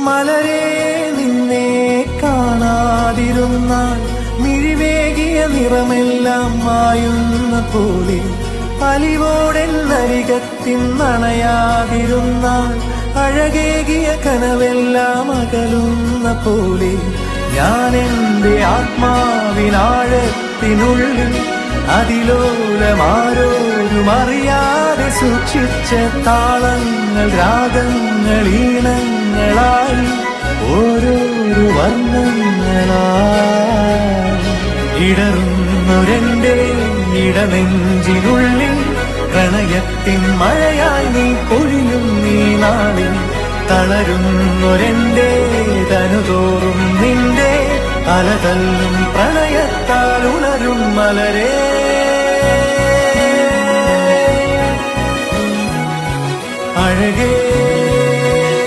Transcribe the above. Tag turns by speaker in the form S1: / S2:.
S1: മലരെ നിന്നെ കാണാതിരുന്നാൽ മിഴിവേകിയ നിറമെല്ലാം മായുന്ന പോലെ, അലിവോടെന്നരികത്തിൻ നണയാതിരുന്നാൽ അഴകേകിയ കനവെല്ലാം അകലുന്ന പോലെ, ഞാൻ എന്റെ ആത്മാവിനാഴത്തിനുള്ളിൽ അതിലോലമാരോരും അറിയാതെ സൂക്ഷിച്ച താളങ്ങൾ, രാഗങ്ങൾ, ഈണങ്ങളായി ഓരോരോ വർണ്ണങ്ങളായി ഇടറുന്നൊരെന്റെ ഇടനെഞ്ചിനുള്ളിൽ പ്രണയത്തിൻ മഴയായി നീ പൊഴിയും നീ നാളിൽ. തളരുന്നൊരെന്റെ തനുതോറും നിന്റെ അലതല്ലും പ്രണയത്താൽ ഉണരും മലരേ. അഴകേ